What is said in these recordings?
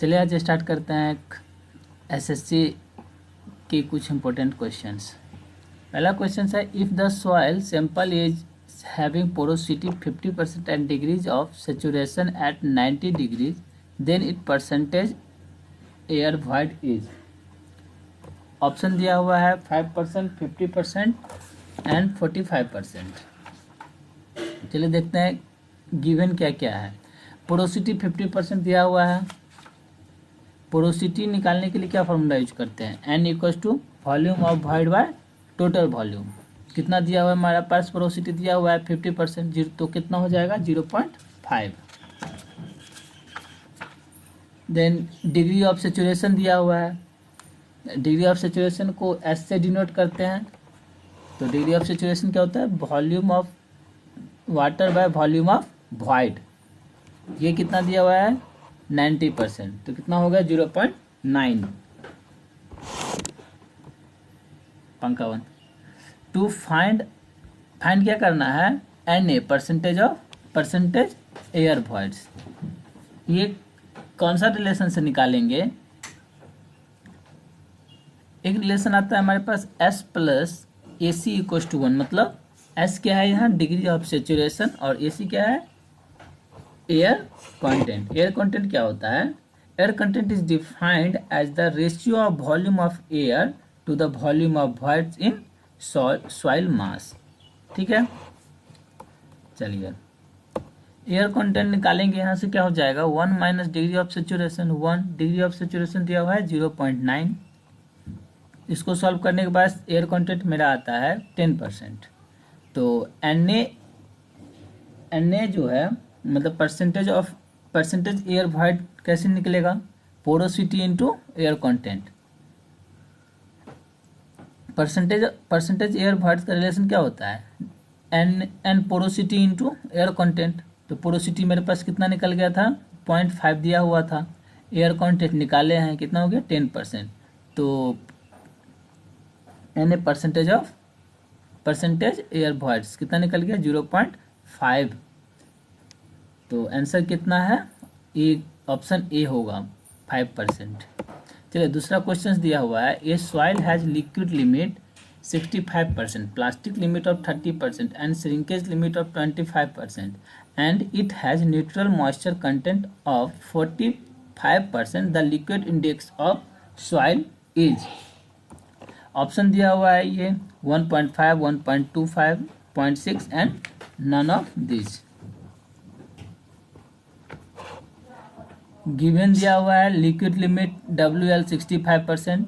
चलिए आज स्टार्ट करते हैं एसएससी के कुछ इंपॉर्टेंट क्वेश्चंस। पहला क्वेश्चन है, if the soil sample is having porosity 50% and degrees of saturation at 90 degrees then it percentage air void is. Option दिया हुआ है 5%, 50% एंड 45%। चलिए देखते हैं गिवन क्या क्या है। पोरोसिटी 50% दिया हुआ है। पोरोसिटी निकालने के लिए क्या फॉर्मूला यूज करते हैं, n equals to volume of void by total volume. कितना दिया हुआ है हमारा पास, पोरोसिटी दिया हुआ है 50%, तो कितना हो जाएगा 0.5। देन डिग्री ऑफ सेचुरेशन दिया हुआ है। डिग्री ऑफ सेचुरेशन को एस से डिनोट करते हैं। तो डिग्री ऑफ सेचुरेशन क्या होता है, volume of water by volume of void. ये कितना दिया हुआ है 90%, तो कितना हो गया 0.9। पंखा वन। टू फाइंड क्या करना है, Na परसेंटेज एयर वॉइड्स। ये कौन सा रिलेशन से निकालेंगे, एक रिलेशन आता है हमारे पास S plus AC equal to 1। मतलब S क्या है यहाँ, डिग्री ऑफ सेचुरेशन, और AC क्या है, एयर कंटेंट। एयर कंटेंट क्या होता है, air content is defined as the ratio of volume of air to the volume of voids in soil mass. ठीक है, चलिए एयर कंटेंट निकालेंगे। यहाँ से क्या हो जाएगा 1 minus degree of saturation 1। Degree of saturation दिया हुआ है 0.9। इसको सॉल्व करने के बाद एयर कंटेंट मेरा आता है 10%। तो Na जो है मतलब परसेंटेज एयर वॉइड कैसे निकलेगा, porosity into air content. Percentage air void का रिलेशन क्या होता है, N porosity into air content. तो पोरोसिटी मेरे पास कितना निकल गया था 0.5 दिया हुआ था। एयर कंटेंट निकाले हैं, कितना हो गया 10%। तो एन परसेंटेज एयर वॉइड्स कितना निकल गया 0.5। तो आंसर कितना है, ए, ऑप्शन ए होगा 5%। चलिए दूसरा क्वेश्चन दिया हुआ है, a soil has liquid limit 65%, plastic limit of 30% and shrinkage limit of 25% and it has neutral moisture content of 45%। The liquid index of soil is. Option दिया हुआ है ये 1.5, 1.25, 0.6 and none of this. Given दिया हुआ है liquid limit WL 65%,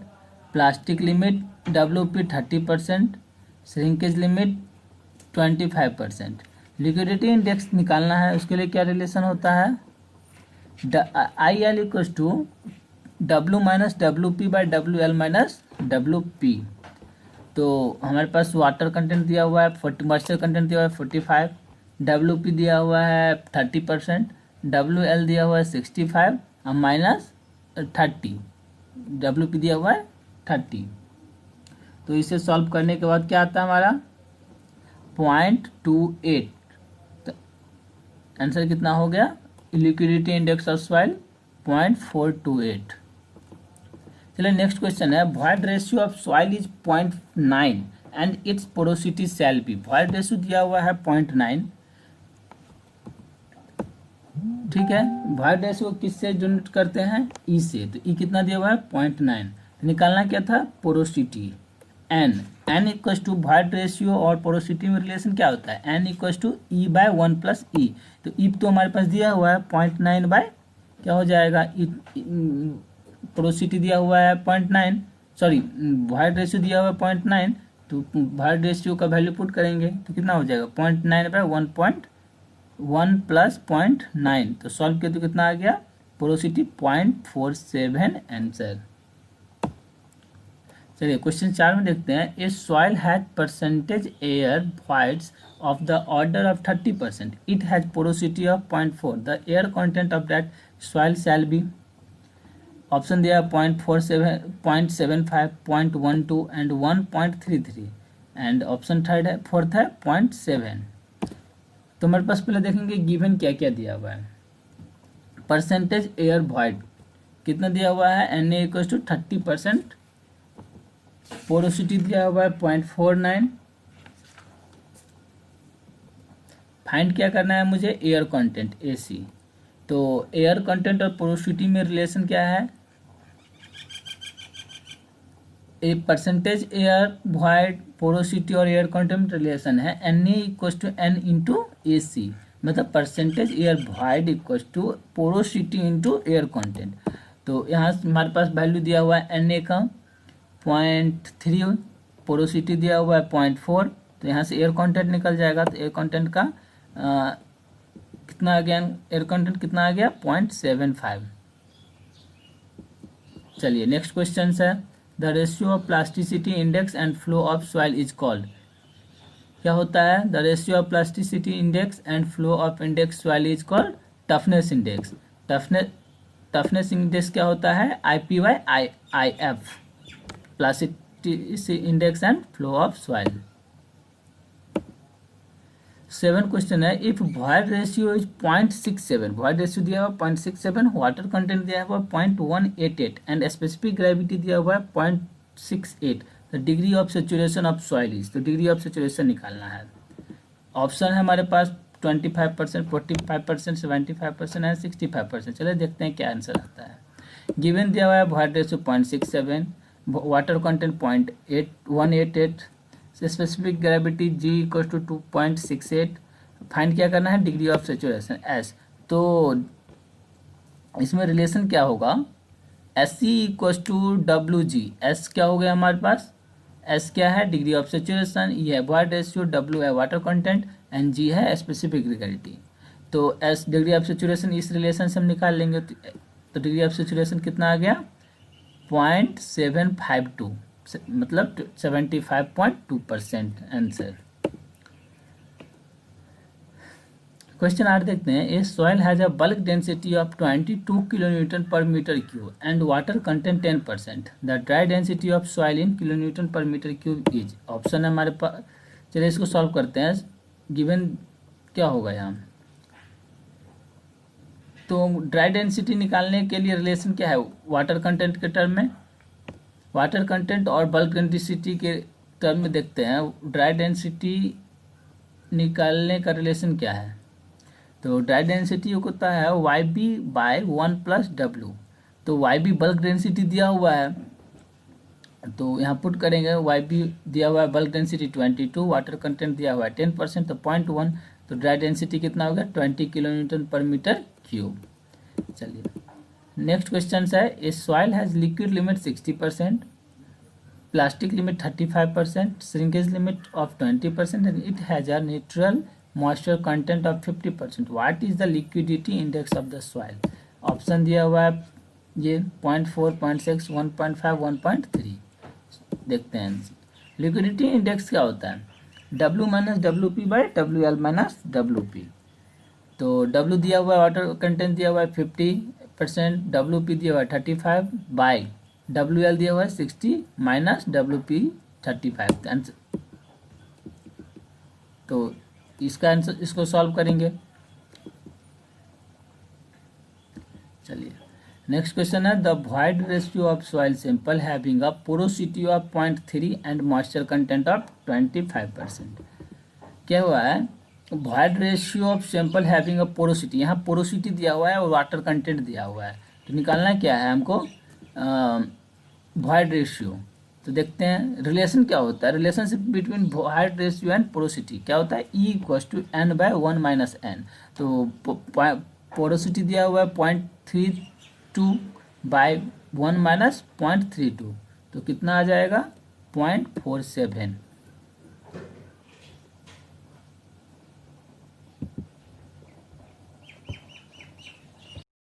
plastic limit WP 30%, shrinkage limit 25%। Liquidity index निकालना है, उसके लिए क्या रिलेशन होता है, IL equal to W minus WP by WL minus WP। तो हमारे पास वाटर कंटेंट दिया हुआ है 40, मॉइस्चर कंटेंट दिया हुआ है 45, WP दिया हुआ है 30%, WL दिया हुआ है 65 और माइनस 30, WP दिया हुआ है 30। तो इसे सॉल्व करने के बाद क्या आता है हमारा 0.28। तो आंसर कितना हो गया, लिक्विडिटी इंडेक्स ऑफ सॉइल 0.428। चलिए नेक्स्ट क्वेश्चन है, void ratio of soil is 0.9 and it's porosity shall be. Void ratio दिया हुआ है 0.9। ठीक है, वॉइड रेशियो किससे यूनिट करते हैं, ई से। तो ई कितना दिया हुआ है 0.9। तो निकालना क्या था, porosity n equal to void ratio और पोरोसिटी में रिलेशन क्या होता है, n equal to E by 1 plus E. तो ई तो हमारे पास दिया हुआ है 0.9 बाय क्या हो जाएगा, पोरोसिटी दिया हुआ है 0.9, सॉरी वॉइड रेशियो दिया हुआ है 0.9। तो वॉइड रेशियो का वैल्यू पुट करेंगे तो कितना हो जाएगा 0.9 बाय 1 प्लस 0.9। तो सॉल्व किया तो कितना आ गया, पोरोसिटी 0.47 आंसर। चलिए क्वेश्चन 4 में देखते हैं, a soil has percentage air voids of the order of 30%, it has porosity of 0.4, the air content of that soil shall be. Option दिया 0.47, 0.75, 0.12 एंड 1.33 एंड ऑप्शन थर्ड है, फोर्थ है 0.7। तो हमारे पास पहले देखेंगे गिवन क्या क्या दिया हुआ है। परसेंटेज एयर वॉइड कितना दिया हुआ है, Na=30%, पोरोसिटी दिया हुआ है 0.49। फाइंड क्या करना है मुझे, एयर कंटेंट AC। तो एयर कंटेंट और पोरोसिटी में रिलेशन क्या है, a percentage air void porosity और एयर कंटेंट रिलेशन है Na=N इंटू AC, मतलब percentage air void equals to porosity into air content. तो यहाँ हमारे पास वैल्यू दिया हुआ है Na का 0.3, पोरोसिटी दिया हुआ है 0.4, तो यहाँ से एयर कंटेंट निकल जाएगा। तो एयर कंटेंट का कितना आ गया, एयर कंटेंट कितना आ गया, 0.75। चलिए नेक्स्ट क्वेश्चन है, the ratio of plasticity index and flow of soil is called. क्या होता है, the ratio of plasticity index and flow of index soil is called toughness index. Toughness index क्या होता है, IPY/IF, plasticity index and flow of soil. 7 question है, if void ratio is 0.67, void ratio दिया हुआ 0.67, water content दिया हुआ 0.188 and specific gravity दिया हुआ है 0.68, the degree of saturation of soil is. तो डिग्री ऑफ सेचुरेशन निकालना है। ऑप्शन है हमारे पास 25%, 45%, 75% एंड 65%। चलिए देखते हैं क्या आंसर आता है। गिवन दिया हुआ है void ratio 0.67, water content 0.188, specific gravity G=2 2.68। Find क्या करना है, डिग्री ऑफ सेचुरेशन S। तो इसमें रिलेशन क्या होगा, SC=WG। S क्या हो गया हमारे पास, S क्या है, डिग्री ऑफ सेचुरेशन, ये है वॉइड रेशियो, W है वाटर कंटेंट एंड G है स्पेसिफिक ग्रेविटी। तो S डिग्री ऑफ सेचुरेशन इस रिलेशन से हम निकाल लेंगे। तो डिग्री ऑफ सेचुरेशन कितना आ गया, 0.752, मतलब 75.2% आंसर। क्वेश्चन 8 देखते हैं, a soil has a bulk density of 22 kilonewton per metre cube and water content 10%, the dry density of soil in kilonewton per metre cube is. Option है हमारे पास, चलिए इसको solve करते हैं। गिवन क्या होगा यहाँ, तो ड्राई डेंसिटी निकालने के लिए रिलेशन क्या है, वाटर कंटेंट के टर्म में, वाटर कंटेंट और बल्क डेंसिटी के टर्म में देखते हैं ड्राई डेंसिटी निकालने का रिलेशन क्या है। तो ड्राई डेंसिटी होता है YB/1 + W। तो YB बल्क डेंसिटी दिया हुआ है, तो यहाँ पुट करेंगे, YB दिया हुआ है बल्क डेंसिटी 22, वाटर कंटेंट दिया हुआ है 10%, तो 0.1, तो ड्राई डेंसिटी कितना होगा 20 किलोन्यूटन पर मीटर क्यूब। चलिए नेक्स्ट क्वेश्चन है, a soil has liquid limit 60%, plastic limit 35%, shrinkage limit of 20% and it has a natural moisture content of 50%, what is the liquidity index of the soil. Option दिया हुआ है ये 0.4, 0.6, 1.5, 1.3। देखते हैं liquidity index क्या होता है, W-WP/WL-WP। तो W दिया हुआ है, वाटर कंटेंट दिया हुआ है 50%, WP दिया हुआ है 35 बाई WL दिया हुआ है 60 माइनस WP 35। तो इसका आंसर, इसको सॉल्व करेंगे। चलिए नेक्स्ट क्वेश्चन है, the void ratio of soil sample having a porosity of 0.3 and moisture content of 25%। क्या हुआ है, void ratio of sample having a porosity, यहाँ पोरोसिटी दिया हुआ है और वाटर कंटेंट दिया हुआ है। तो निकालना क्या है हमको, वॉइड रेशियो। तो देखते हैं रिलेशन क्या होता है, relationship between void ratio and porosity क्या होता है, E=N/1 - N। तो पोरोसिटी दिया हुआ है 0.32 / 1 - 0.32, तो कितना आ जाएगा 0.47।